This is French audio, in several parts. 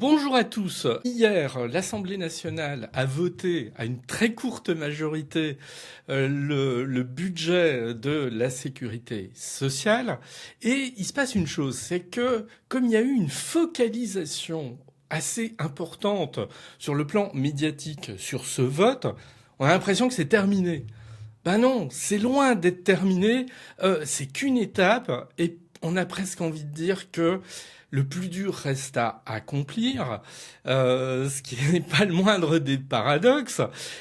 Bonjour à tous. Hier, l'Assemblée nationale a voté à une très courte majorité le budget de la sécurité sociale. Et il se passe une chose, c'est que comme il y a eu une focalisation assez importante sur le plan médiatique sur ce vote, on a l'impression que c'est terminé. Ben non, c'est loin d'être terminé. C'est qu'une étape et on a presque envie de dire que le plus dur reste à accomplir, ce qui n'est pas le moindre des paradoxes,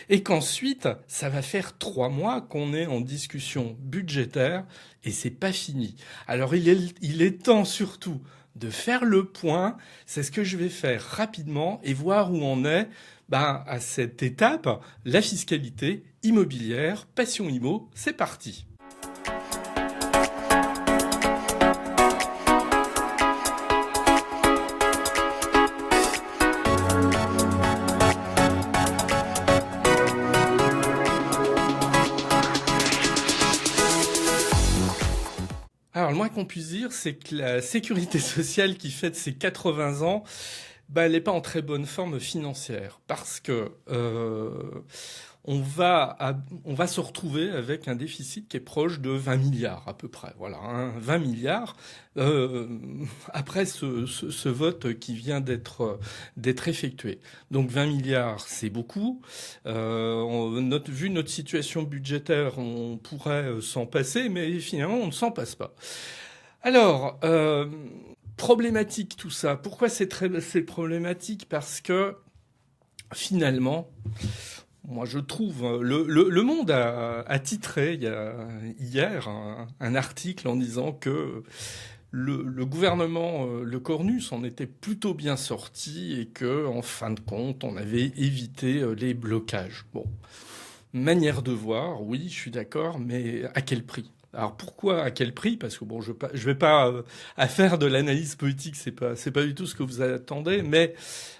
et qu'ensuite, ça va faire 3 mois qu'on est en discussion budgétaire, et c'est pas fini. Alors il est temps surtout de faire le point, c'est ce que je vais faire rapidement, et voir où on est à cette étape, la fiscalité immobilière, Passion Immo, c'est parti. Alors, le moins qu'on puisse dire, c'est que la sécurité sociale qui fête ses 80 ans, elle n'est pas en très bonne forme financière. Parce que on va se retrouver avec un déficit qui est proche de 20 milliards à peu près. Voilà, 20 milliards après ce vote qui vient d'être effectué. Donc 20 milliards, c'est beaucoup. Vu notre situation budgétaire, on pourrait s'en passer, mais finalement, on ne s'en passe pas. Alors, problématique tout ça. Pourquoi c'est problématique? Parce que finalement, moi je trouve le Monde a titré hier un article en disant que le gouvernement Le Cornu s'en était plutôt bien sorti et que en fin de compte on avait évité les blocages. Bon, manière de voir, oui, je suis d'accord, mais à quel prix? Alors pourquoi, à quel prix? Parce que bon, je vais pas à faire de l'analyse politique, c'est pas du tout ce que vous attendez, mais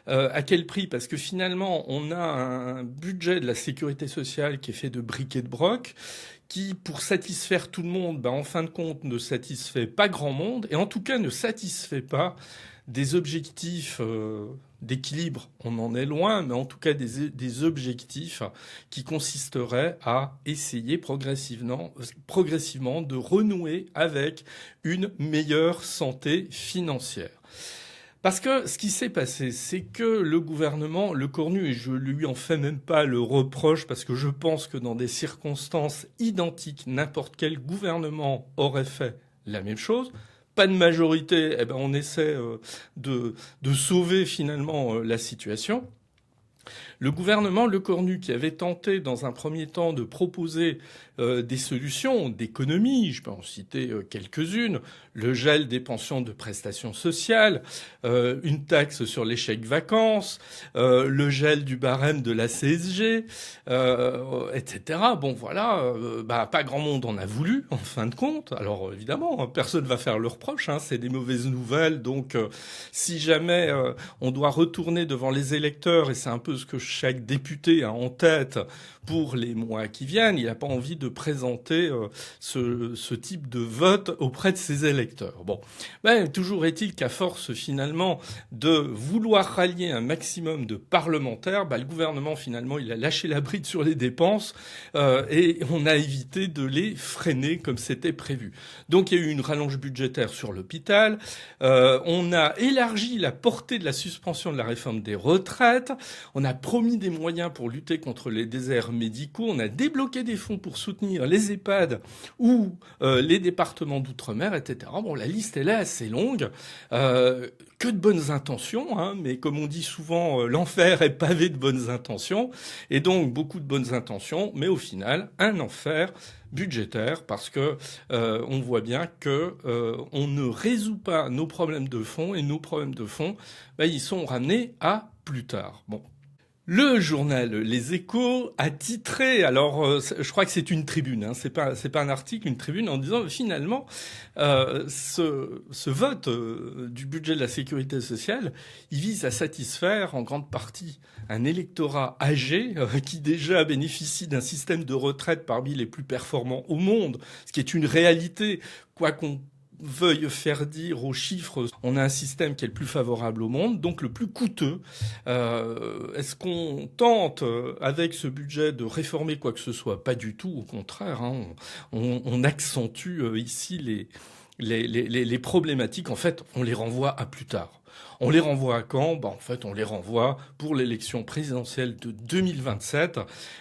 à quel prix? Parce que finalement, on a un budget de la sécurité sociale qui est fait de briques et de broc, qui, pour satisfaire tout le monde, en fin de compte, ne satisfait pas grand monde, et en tout cas ne satisfait pas des objectifs d'équilibre, on en est loin, mais en tout cas des objectifs qui consisteraient à essayer progressivement de renouer avec une meilleure santé financière. Parce que ce qui s'est passé, c'est que le gouvernement, Le Cornu, et je lui en fais même pas le reproche, parce que je pense que dans des circonstances identiques, n'importe quel gouvernement aurait fait la même chose. Pas de majorité, on essaie de sauver finalement la situation. Le gouvernement Le Cornu, qui avait tenté dans un premier temps de proposer des solutions d'économie, je peux en citer quelques-unes, le gel des pensions de prestations sociales, une taxe sur les chèques vacances, le gel du barème de la CSG, etc. Bon voilà, pas grand monde en a voulu en fin de compte. Alors évidemment, personne va faire le reproche, c'est des mauvaises nouvelles. Donc si jamais on doit retourner devant les électeurs, et c'est un peu ce que chaque député a en tête pour les mois qui viennent, il n'a pas envie de présenter ce type de vote auprès de ses électeurs. Bon, toujours est-il qu'à force finalement de vouloir rallier un maximum de parlementaires, le gouvernement finalement il a lâché la bride sur les dépenses et on a évité de les freiner comme c'était prévu. Donc il y a eu une rallonge budgétaire sur l'hôpital, on a élargi la portée de la suspension de la réforme des retraites, on a promis des moyens pour lutter contre les déserts médicaux, on a débloqué des fonds pour soutenir les EHPAD ou les départements d'outre-mer, etc. Bon, la liste elle est assez longue, que de bonnes intentions, mais comme on dit souvent, l'enfer est pavé de bonnes intentions, et donc beaucoup de bonnes intentions, mais au final, un enfer budgétaire, parce que on voit bien que on ne résout pas nos problèmes de fond, et nos problèmes de fond, ils sont ramenés à plus tard. Bon. Le journal Les Échos a titré, alors je crois que c'est une tribune, c'est pas un article, une tribune, en disant finalement ce vote du budget de la sécurité sociale, il vise à satisfaire en grande partie un électorat âgé qui déjà bénéficie d'un système de retraite parmi les plus performants au monde, ce qui est une réalité, quoi qu'on veuille faire dire aux chiffres, on a un système qui est le plus favorable au monde, donc le plus coûteux. Est-ce qu'on tente, avec ce budget, de réformer quoi que ce soit? Pas du tout, au contraire. Hein. On accentue ici les problématiques. En fait, on les renvoie à plus tard. On les renvoie à quand? En fait, on les renvoie pour l'élection présidentielle de 2027.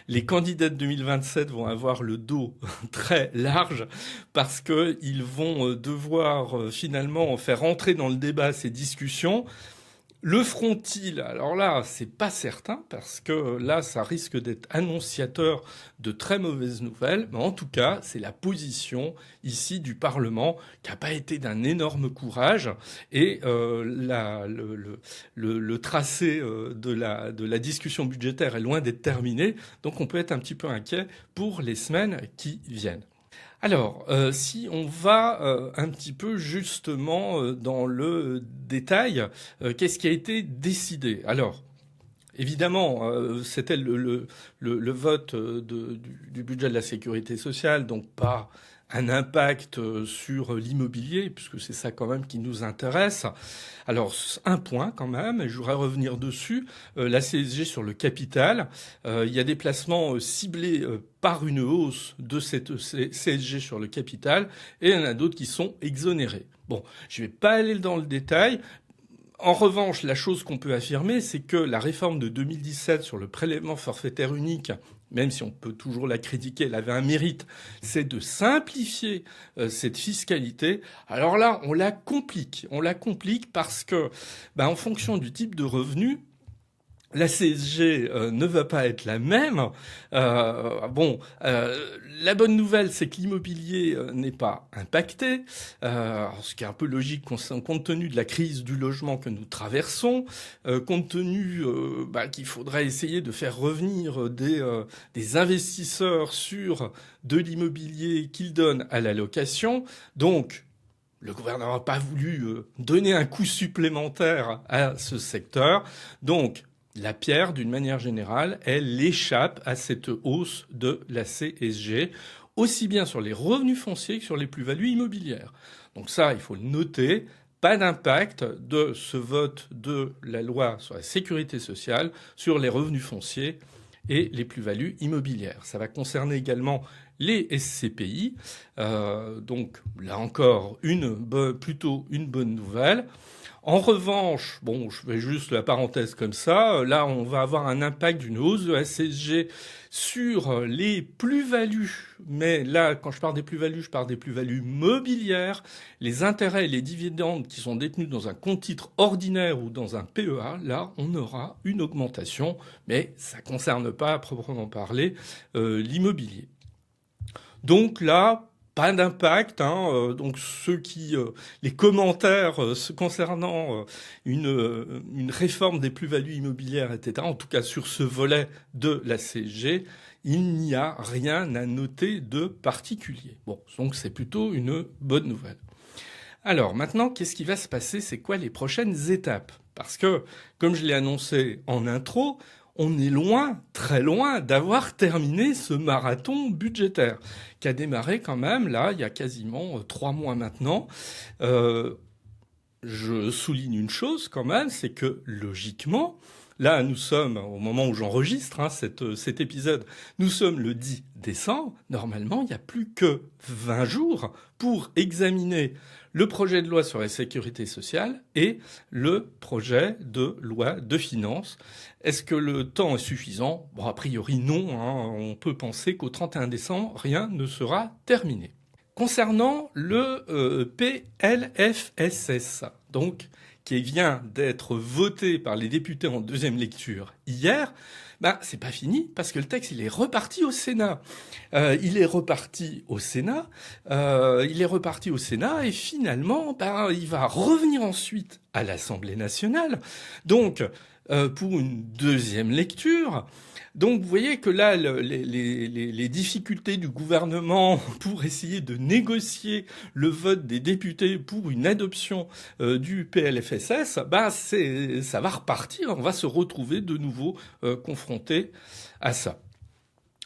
Les candidats de 2027 vont avoir le dos très large parce que ils vont devoir finalement faire entrer dans le débat ces discussions. Le feront-ils? Alors là, c'est pas certain parce que là, ça risque d'être annonciateur de très mauvaises nouvelles. Mais en tout cas, c'est la position ici du Parlement qui n'a pas été d'un énorme courage et le tracé de la discussion budgétaire est loin d'être terminé. Donc, on peut être un petit peu inquiet pour les semaines qui viennent. Alors, si on va un petit peu justement dans le détail, qu'est-ce qui a été décidé? Alors, évidemment, c'était le vote du budget de la sécurité sociale, donc pas un impact sur l'immobilier, puisque c'est ça quand même qui nous intéresse. Alors, un point quand même, et je voudrais revenir dessus, la CSG sur le capital. Il y a des placements ciblés par une hausse de cette CSG sur le capital, et il y en a d'autres qui sont exonérés. Bon, je ne vais pas aller dans le détail. En revanche, la chose qu'on peut affirmer, c'est que la réforme de 2017 sur le prélèvement forfaitaire unique, même si on peut toujours la critiquer, elle avait un mérite, c'est de simplifier cette fiscalité. Alors là, on la complique. On la complique parce que, en fonction du type de revenu, la CSG ne va pas être la même. La bonne nouvelle, c'est que l'immobilier n'est pas impacté, ce qui est un peu logique compte tenu de la crise du logement que nous traversons, compte tenu qu'il faudrait essayer de faire revenir des investisseurs sur de l'immobilier qu'ils donnent à la location. Donc, le gouvernement n'a pas voulu donner un coup supplémentaire à ce secteur. Donc, la pierre, d'une manière générale, elle échappe à cette hausse de la CSG, aussi bien sur les revenus fonciers que sur les plus-values immobilières. Donc ça, il faut le noter, pas d'impact de ce vote de la loi sur la sécurité sociale sur les revenus fonciers et les plus-values immobilières. Ça va concerner également les SCPI. Donc là encore, plutôt une bonne nouvelle. En revanche, je fais juste la parenthèse comme ça, là on va avoir un impact d'une hausse de la CSG sur les plus-values. Mais là, quand je parle des plus-values, je parle des plus-values mobilières, les intérêts et les dividendes qui sont détenus dans un compte titre ordinaire ou dans un PEA. Là, on aura une augmentation, mais ça ne concerne pas à proprement parler l'immobilier. Donc là, pas d'impact, donc les commentaires concernant une réforme des plus-values immobilières, etc. En tout cas sur ce volet de la CSG, il n'y a rien à noter de particulier. Bon, donc c'est plutôt une bonne nouvelle. Alors maintenant, qu'est-ce qui va se passer? C'est quoi les prochaines étapes? Parce que, comme je l'ai annoncé en intro, on est loin, très loin, d'avoir terminé ce marathon budgétaire qui a démarré quand même, là, il y a quasiment 3 mois maintenant. Je souligne une chose quand même, c'est que logiquement, là, nous sommes, au moment où j'enregistre cet épisode, nous sommes le 10 décembre. Normalement, il n'y a plus que 20 jours pour examiner le projet de loi sur la sécurité sociale et le projet de loi de finances. Est-ce que le temps est suffisant? A priori non. On peut penser qu'au 31 décembre, rien ne sera terminé. Concernant le PLFSS, donc, qui vient d'être voté par les députés en deuxième lecture hier, c'est pas fini parce que le texte il est reparti au Sénat. Il est reparti au Sénat et finalement il va revenir ensuite à l'Assemblée nationale. Donc pour une deuxième lecture. Donc vous voyez que là, les difficultés du gouvernement pour essayer de négocier le vote des députés pour une adoption du PLFSS, ça va repartir. On va se retrouver de nouveau confronté à ça.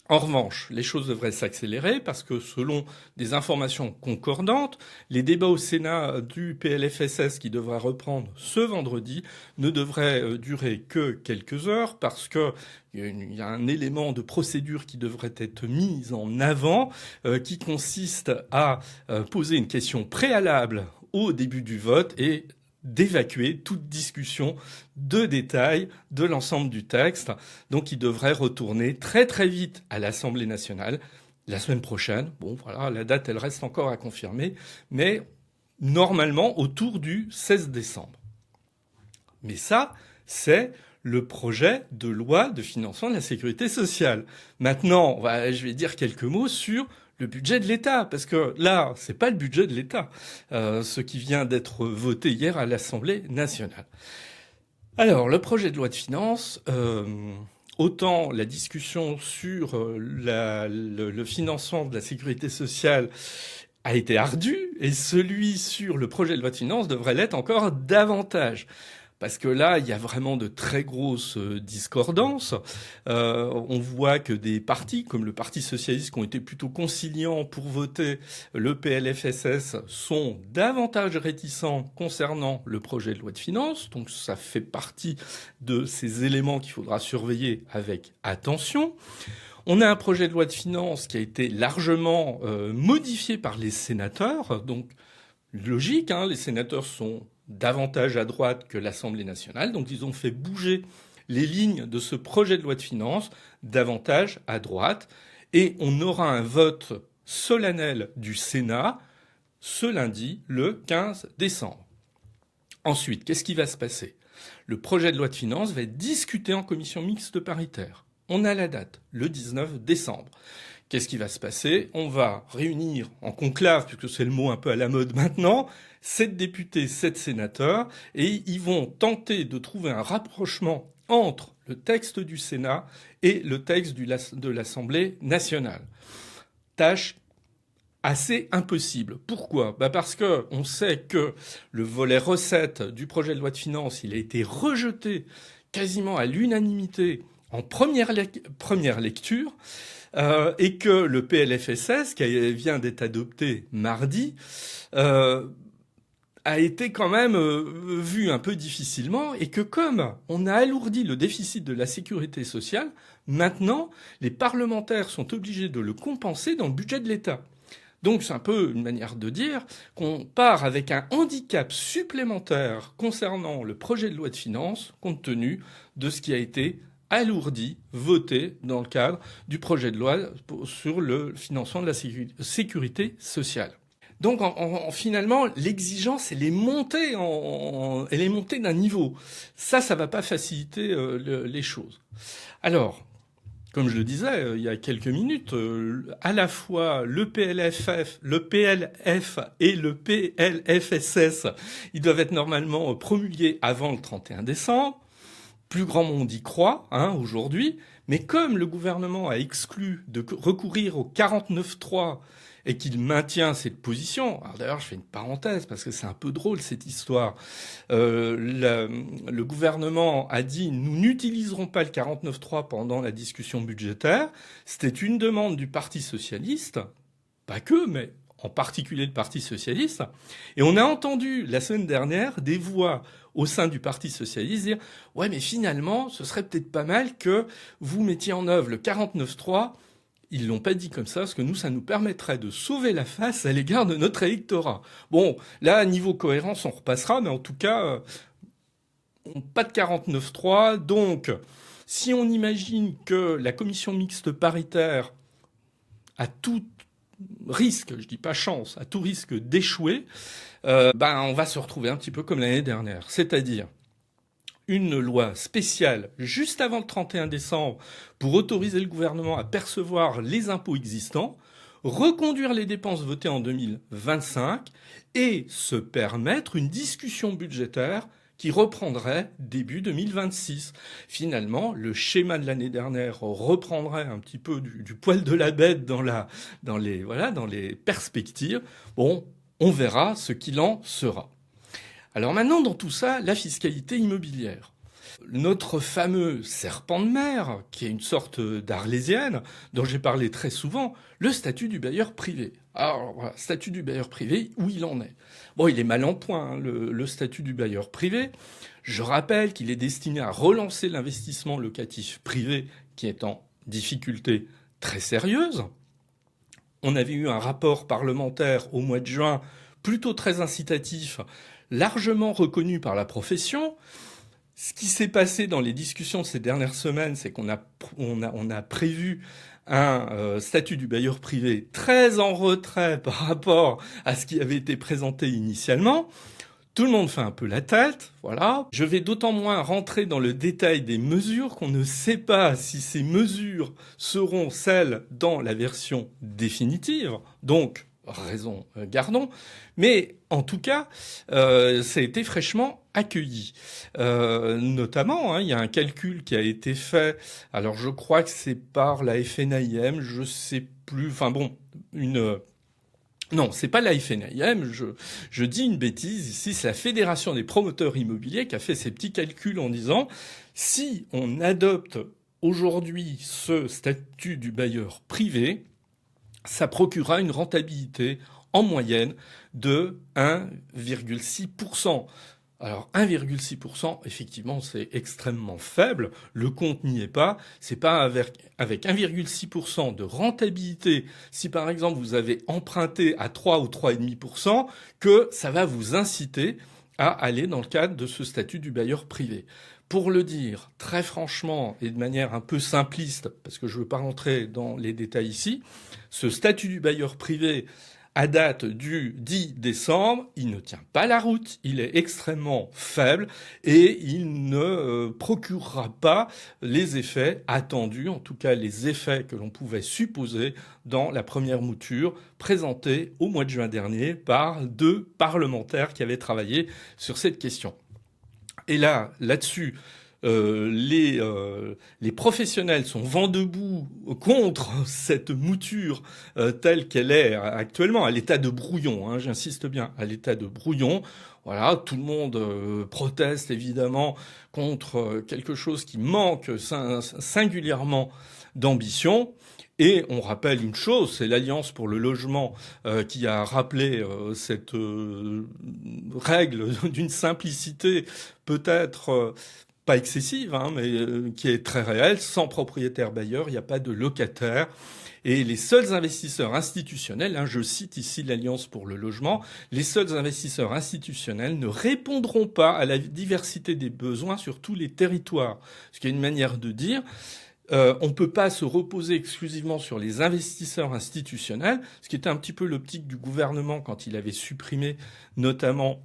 En revanche, les choses devraient s'accélérer parce que selon des informations concordantes, les débats au Sénat du PLFSS qui devra reprendre ce vendredi ne devraient durer que quelques heures parce que il y a un élément de procédure qui devrait être mis en avant qui consiste à poser une question préalable au début du vote et d'évacuer toute discussion de détail de l'ensemble du texte. Donc il devrait retourner très très vite à l'Assemblée nationale la semaine prochaine. Bon voilà, la date elle reste encore à confirmer, mais normalement autour du 16 décembre. Mais ça, c'est le projet de loi de financement de la sécurité sociale. Maintenant, je vais dire quelques mots sur le budget de l'État, parce que là, c'est pas le budget de l'État, ce qui vient d'être voté hier à l'Assemblée nationale. Alors, le projet de loi de finances, autant la discussion sur le financement de la sécurité sociale a été ardue, et celui sur le projet de loi de finances devrait l'être encore davantage. Parce que là, il y a vraiment de très grosses discordances. On voit que des partis, comme le Parti socialiste, qui ont été plutôt conciliants pour voter le PLFSS, sont davantage réticents concernant le projet de loi de finances. Donc ça fait partie de ces éléments qu'il faudra surveiller avec attention. On a un projet de loi de finances qui a été largement modifié par les sénateurs. Donc logique, hein, les sénateurs sont davantage à droite que l'Assemblée nationale. Donc ils ont fait bouger les lignes de ce projet de loi de finances davantage à droite. Et on aura un vote solennel du Sénat ce lundi, le 15 décembre. Ensuite, qu'est-ce qui va se passer ? Le projet de loi de finances va être discuté en commission mixte paritaire. On a la date, le 19 décembre. Qu'est-ce qui va se passer ? On va réunir en conclave, puisque c'est le mot un peu à la mode maintenant, 7 députés, 7 sénateurs, et ils vont tenter de trouver un rapprochement entre le texte du Sénat et le texte de l'Assemblée nationale. Tâche assez impossible. Pourquoi ? Parce que on sait que le volet recettes du projet de loi de finances, il a été rejeté quasiment à l'unanimité en première lecture, et que le PLFSS, qui vient d'être adopté mardi, a été quand même vu un peu difficilement, et que comme on a alourdi le déficit de la sécurité sociale, maintenant, les parlementaires sont obligés de le compenser dans le budget de l'État. Donc c'est un peu une manière de dire qu'on part avec un handicap supplémentaire concernant le projet de loi de finances, compte tenu de ce qui a été alourdi, voté dans le cadre du projet de loi sur le financement de la sécurité sociale. Donc finalement, l'exigence, elle est montée d'un niveau. Ça va pas faciliter les choses. Alors, comme je le disais il y a quelques minutes, à la fois le PLF et le PLFSS, ils doivent être normalement promulgués avant le 31 décembre. Plus grand monde y croit aujourd'hui, mais comme le gouvernement a exclu de recourir au 49.3 et qu'il maintient cette position, alors d'ailleurs je fais une parenthèse parce que c'est un peu drôle cette histoire, le gouvernement a dit nous n'utiliserons pas le 49.3 pendant la discussion budgétaire, c'était une demande du Parti socialiste, pas que, mais en particulier le Parti socialiste, et on a entendu la semaine dernière des voix au sein du Parti socialiste dire « Ouais, mais finalement, ce serait peut-être pas mal que vous mettiez en œuvre le 49.3 ». Ils l'ont pas dit comme ça, parce que nous, ça nous permettrait de sauver la face à l'égard de notre électorat. Bon, là, niveau cohérence, on repassera, mais en tout cas, pas de 49.3. Donc, si on imagine que la commission mixte paritaire a tout risque, je dis pas chance, à tout risque d'échouer, on va se retrouver un petit peu comme l'année dernière. C'est-à-dire une loi spéciale juste avant le 31 décembre pour autoriser le gouvernement à percevoir les impôts existants, reconduire les dépenses votées en 2025 et se permettre une discussion budgétaire qui reprendrait début 2026. Finalement, le schéma de l'année dernière reprendrait un petit peu du poil de la bête dans les perspectives. Bon, on verra ce qu'il en sera. Alors maintenant, dans tout ça, la fiscalité immobilière. notre fameux serpent de mer, qui est une sorte d'arlésienne, dont j'ai parlé très souvent, le statut du bailleur privé. Alors, voilà, statut du bailleur privé, où il en est. Bon, il est mal en point, hein, le statut du bailleur privé. Je rappelle qu'il est destiné à relancer l'investissement locatif privé, qui est en difficulté très sérieuse. On avait eu un rapport parlementaire au mois de juin, plutôt très incitatif, largement reconnu par la profession. Ce qui s'est passé dans les discussions de ces dernières semaines, c'est qu'on a prévu un statut du bailleur privé très en retrait par rapport à ce qui avait été présenté initialement. Tout le monde fait un peu la tête, voilà. Je vais d'autant moins rentrer dans le détail des mesures qu'on ne sait pas si ces mesures seront celles dans la version définitive. Donc, raison gardons. Mais en tout cas, ça a été fraîchement accueilli. Notamment, hein, il y a un calcul qui a été fait. Alors, je crois que c'est par la FNAIM, je sais plus. Enfin bon, non, c'est pas la FNAIM, je dis une bêtise. Ici, c'est la Fédération des promoteurs immobiliers qui a fait ces petits calculs en disant si on adopte aujourd'hui ce statut du bailleur privé, ça procurera une rentabilité en moyenne de 1,6%. Alors 1,6%, effectivement, c'est extrêmement faible. Le compte n'y est pas. C'est pas avec 1,6% de rentabilité, si par exemple vous avez emprunté à 3 ou 3,5%, que ça va vous inciter à aller dans le cadre de ce statut du bailleur privé. Pour le dire très franchement et de manière un peu simpliste, parce que je ne veux pas rentrer dans les détails ici, ce statut du bailleur privé, à date du 10 décembre, il ne tient pas la route, il est extrêmement faible et il ne procurera pas les effets attendus, en tout cas les effets que l'on pouvait supposer dans la première mouture présentée au mois de juin dernier par 2 parlementaires qui avaient travaillé sur cette question. Et là-dessus, les professionnels sont vent debout contre cette mouture telle qu'elle est actuellement, à l'état de brouillon, hein, j'insiste bien, à l'état de brouillon. Voilà, tout le monde proteste évidemment contre quelque chose qui manque singulièrement d'ambition. Et on rappelle une chose, c'est l'Alliance pour le logement qui a rappelé cette règle d'une simplicité peut-être pas excessive, hein, mais qui est très réelle. Sans propriétaire bailleur, il n'y a pas de locataire. Et les seuls investisseurs institutionnels, hein, je cite ici l'Alliance pour le logement, les seuls investisseurs institutionnels ne répondront pas à la diversité des besoins sur tous les territoires. Ce qui est une manière de dire... on ne peut pas se reposer exclusivement sur les investisseurs institutionnels, ce qui était un petit peu l'optique du gouvernement quand il avait supprimé notamment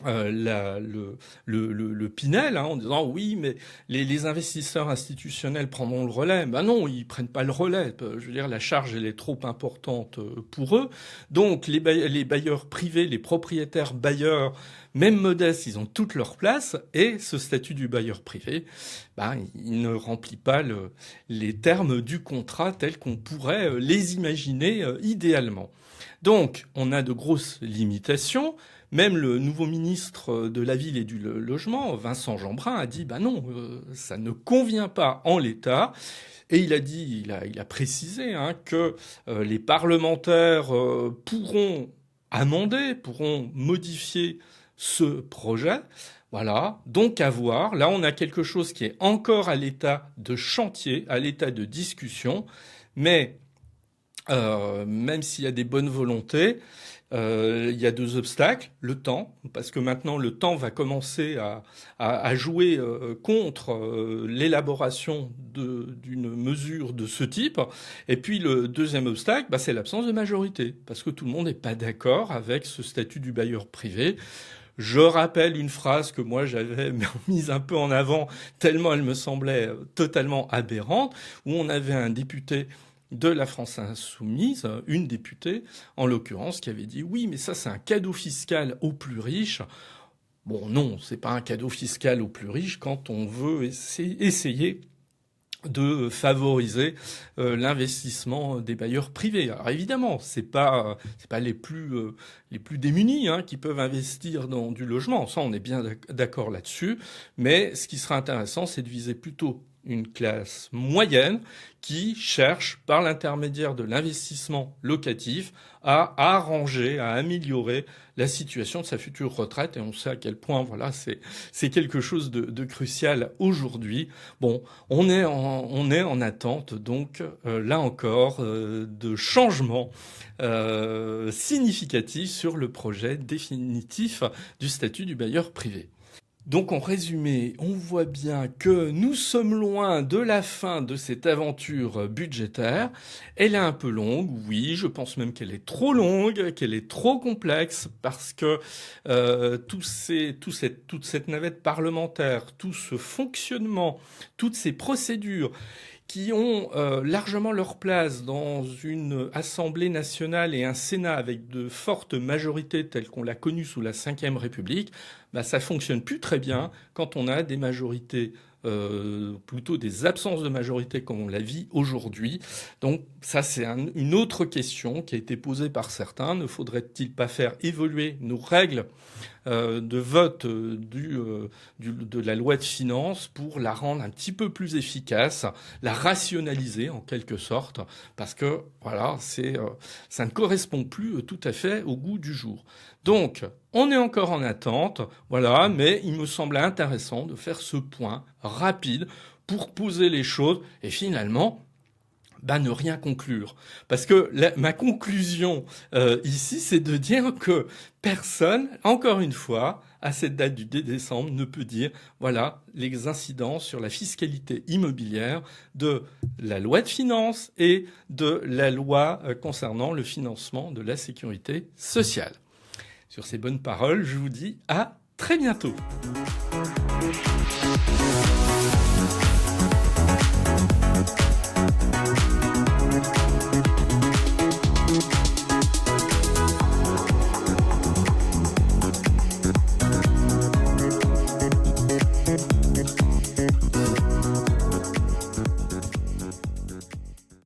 le Pinel, hein, en disant oui, mais les investisseurs institutionnels prendront le relais. Ben non, ils prennent pas le relais. Je veux dire, la charge elle est trop importante pour eux. Donc les bailleurs privés, les propriétaires bailleurs, même modestes, ils ont toute leur place. Et ce statut du bailleur privé, ben il ne remplit pas les termes du contrat tels qu'on pourrait les imaginer idéalement. Donc on a de grosses limitations. Même le nouveau ministre de la Ville et du Logement, Vincent Jeanbrun, a dit bah non, ça ne convient pas en l'état. Et il a dit, il a précisé hein, que les parlementaires pourront amender, pourront modifier ce projet. Voilà, donc à voir. Là, on a quelque chose qui est encore à l'état de chantier, à l'état de discussion, mais même s'il y a des bonnes volontés, il y a 2 obstacles. Le temps, parce que maintenant le temps va commencer à jouer contre l'élaboration d'une mesure de ce type. Et puis le deuxième obstacle, c'est l'absence de majorité, parce que tout le monde n'est pas d'accord avec ce statut du bailleur privé. Je rappelle une phrase que moi j'avais mise un peu en avant, tellement elle me semblait totalement aberrante, où on avait un député de la France Insoumise, une députée, en l'occurrence, qui avait dit « Oui, mais ça, c'est un cadeau fiscal aux plus riches. » Bon, non, c'est pas un cadeau fiscal aux plus riches quand on veut essayer de favoriser l'investissement des bailleurs privés. Alors évidemment, c'est pas les plus démunis qui peuvent investir dans du logement. Ça, on est bien d'accord là-dessus. Mais ce qui sera intéressant, c'est de viser plutôt une classe moyenne qui cherche, par l'intermédiaire de l'investissement locatif, à arranger, à améliorer la situation de sa future retraite. Et on sait à quel point, voilà, c'est quelque chose de crucial aujourd'hui. Bon, on est en attente, donc, là encore, de changements significatifs sur le projet définitif du statut du bailleur privé. Donc en résumé, on voit bien que nous sommes loin de la fin de cette aventure budgétaire. Elle est un peu longue, oui, je pense même qu'elle est trop longue, qu'elle est trop complexe, parce que toute cette navette parlementaire, tout ce fonctionnement, toutes ces procédures qui ont largement leur place dans une Assemblée nationale et un Sénat avec de fortes majorités telles qu'on l'a connu sous la Ve République, bah, ça fonctionne plus très bien quand on a des majorités, plutôt des absences de majorité comme on la vit aujourd'hui. Donc ça, c'est une autre question qui a été posée par certains. Ne faudrait-il pas faire évoluer nos règles de vote de la loi de finances pour la rendre un petit peu plus efficace, la rationaliser en quelque sorte, parce que voilà, ça ne correspond plus tout à fait au goût du jour. Donc, on est encore en attente, voilà, mais il me semblait intéressant de faire ce point rapide pour poser les choses et finalement ne rien conclure. Parce que ma conclusion ici, c'est de dire que personne, encore une fois, à cette date du 2 décembre, ne peut dire, voilà, les incidences sur la fiscalité immobilière de la loi de finances et de la loi concernant le financement de la sécurité sociale. Sur ces bonnes paroles, je vous dis à très bientôt.